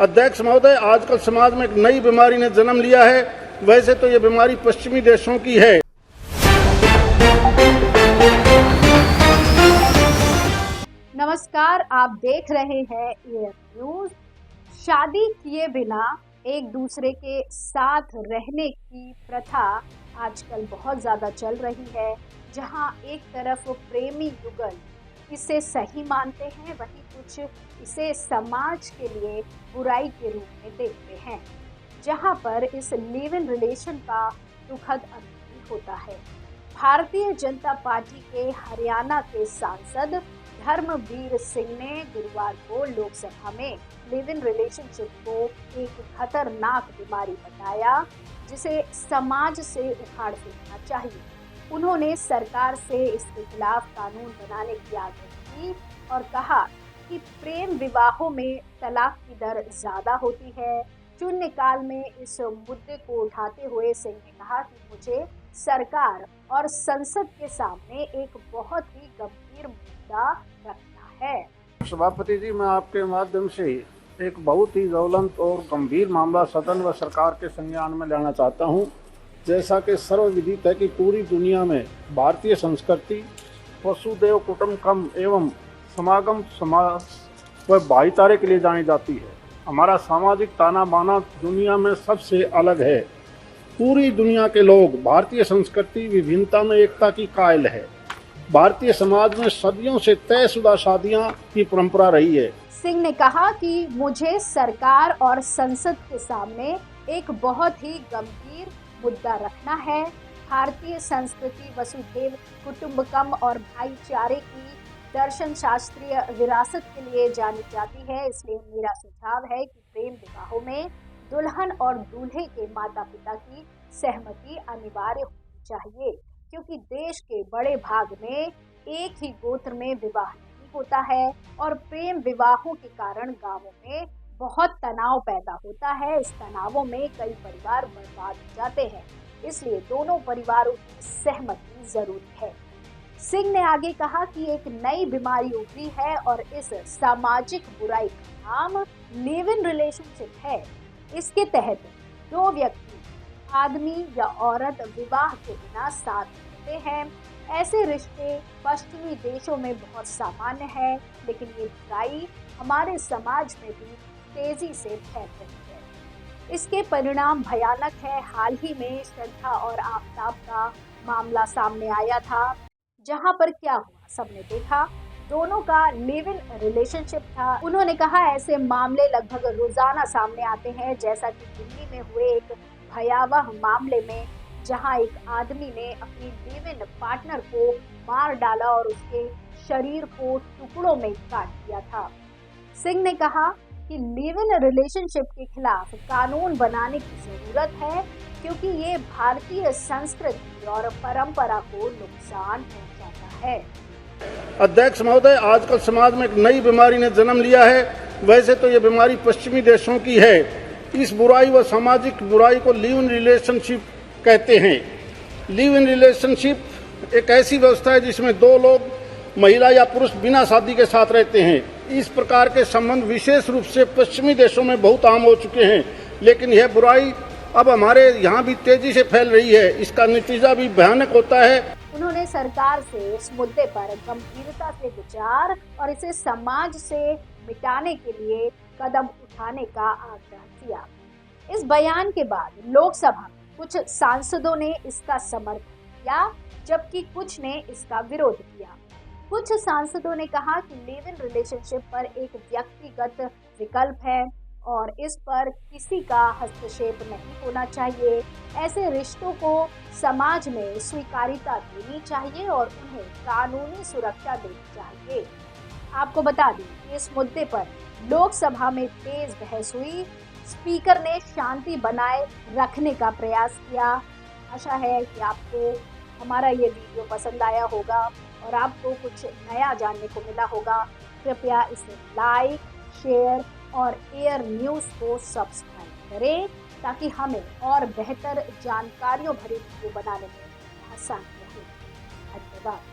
अध्यक्ष महोदय, आजकल समाज में एक नई बीमारी ने जन्म लिया है। वैसे तो ये बीमारी पश्चिमी देशों की है। नमस्कार, आप देख रहे हैं एयर न्यूज। शादी किए बिना एक दूसरे के साथ रहने की प्रथा आजकल बहुत ज्यादा चल रही है। जहां एक तरफ प्रेमी युगल इसे सही मानते हैं, वहीं कुछ इसे समाज के लिए बुराई के रूप में देखते हैं। जहां पर इस लिव इन रिलेशन का दुखद अंत होता है। भारतीय जनता पार्टी के हरियाणा के सांसद धर्मवीर सिंह ने गुरुवार को लोकसभा में लिव इन रिलेशनशिप को एक खतरनाक बीमारी बताया, जिसे समाज से उखाड़ फेंकना चाहिए। उन्होंने सरकार से इसके खिलाफ कानून बनाने की आग्रह की और कहा कि प्रेम विवाहों में तलाक की दर ज्यादा होती है। शून्यकाल में इस मुद्दे को उठाते हुए सिंह ने कहा कि मुझे सरकार और संसद के सामने एक बहुत ही गंभीर मुद्दा रखना है। सभापति जी, मैं आपके माध्यम से एक बहुत ही ज्वलंत और गंभीर मामला सदन व सरकार के संज्ञान में लाना चाहता हूं। जैसा कि सर्वविदित है कि पूरी दुनिया में भारतीय संस्कृति वसुदैव कुटुंबकम एवं समागम समाज व भाईचारे के लिए जानी जाती है। हमारा सामाजिक ताना बाना दुनिया में सबसे अलग है। पूरी दुनिया के लोग भारतीय संस्कृति विभिन्नता में एकता की कायल है। भारतीय समाज में सदियों से तयशुदा शादियां की परंपरा रही है। सिंह ने कहा कि मुझे सरकार और संसद के सामने एक बहुत ही गंभीर मुद्दा रखना है। भारतीय संस्कृति वसुधैव कुटुंबकम और भाईचारे की दर्शन शास्त्रीय विरासत के लिए जानी जाती है। इसलिए मेरा सुझाव है कि प्रेम विवाहों में दुल्हन और दूल्हे के माता पिता की सहमति अनिवार्य होनी चाहिए, क्योंकि देश के बड़े भाग में एक ही गोत्र में विवाह नहीं होता है और प्रेम विवाहों के कारण गांवों में बहुत तनाव पैदा होता है। इस तनावों में कई परिवार बर्बाद हो जाते हैं। इसलिए दोनों परिवारों की सहमति जरूरी है। सिंह ने आगे कहा कि एक नई बीमारी उभरी है और इस सामाजिक बुराई का नाम लिव इन रिलेशनशिप है। इसके तहत दो व्यक्ति, आदमी या औरत, विवाह के बिना साथ रहते हैं। ऐसे रिश्ते पश्चिमी देशों में बहुत सामान्य है, लेकिन ये बुराई हमारे समाज में भी तेजी से फैल रही है। इसके परिणाम भयानक है। हाल ही में श्रद्धा और आफताब का मामला सामने आया था, जहां पर क्या हुआ सबने देखा। दोनों का लिव इन रिलेशनशिप था। उन्होंने कहा ऐसे मामले लगभग रोजाना सामने आते हैं, जैसा कि दिल्ली में हुए एक भयावह मामले में, जहां एक आदमी ने अपनी लिव इन पार्टनर को मार डाला और उसके शरीर को टुकड़ों में काट दिया था। सिंह ने कहा कि लिव इन रिलेशनशिप के खिलाफ कानून बनाने की जरूरत है, क्योंकि ये भारतीय संस्कृति और परंपरा को नुकसान पहुंचाता है। अध्यक्ष महोदय, आजकल समाज में एक नई बीमारी ने जन्म लिया है। वैसे तो ये बीमारी पश्चिमी देशों की है। इस बुराई व सामाजिक बुराई को लिव इन रिलेशनशिप कहते हैं। लिव इन रिलेशनशिप एक ऐसी व्यवस्था है जिसमें दो लोग, महिला या पुरुष, बिना शादी के साथ रहते हैं। इस प्रकार के संबंध विशेष रूप से पश्चिमी देशों में बहुत आम हो चुके हैं, लेकिन यह बुराई अब हमारे यहाँ भी तेजी से फैल रही है। इसका नतीजा भी भयानक होता है। उन्होंने सरकार से इस मुद्दे पर गंभीरता से विचार और इसे समाज से मिटाने के लिए कदम उठाने का आग्रह किया। इस बयान के बाद लोकसभा में कुछ सांसदों ने इसका समर्थन किया, जबकि कुछ ने इसका विरोध किया। कुछ सांसदों ने कहा कि लिव इन रिलेशनशिप पर एक व्यक्तिगत विकल्प है और इस पर किसी का हस्तक्षेप नहीं होना चाहिए। ऐसे रिश्तों को समाज में स्वीकार्यता देनी चाहिए और उन्हें कानूनी सुरक्षा देनी चाहिए। आपको बता दें कि इस मुद्दे पर लोकसभा में तेज बहस हुई। स्पीकर ने शांति बनाए रखने का प्रयास किया। आशा है कि आपको हमारा ये वीडियो पसंद आया होगा और आपको कुछ नया जानने को मिला होगा। कृपया इसे लाइक, शेयर और एयर न्यूज़ को सब्सक्राइब करें, ताकि हमें और बेहतर जानकारियों भरी वीडियो बनाने में आसानी रहे। धन्यवाद।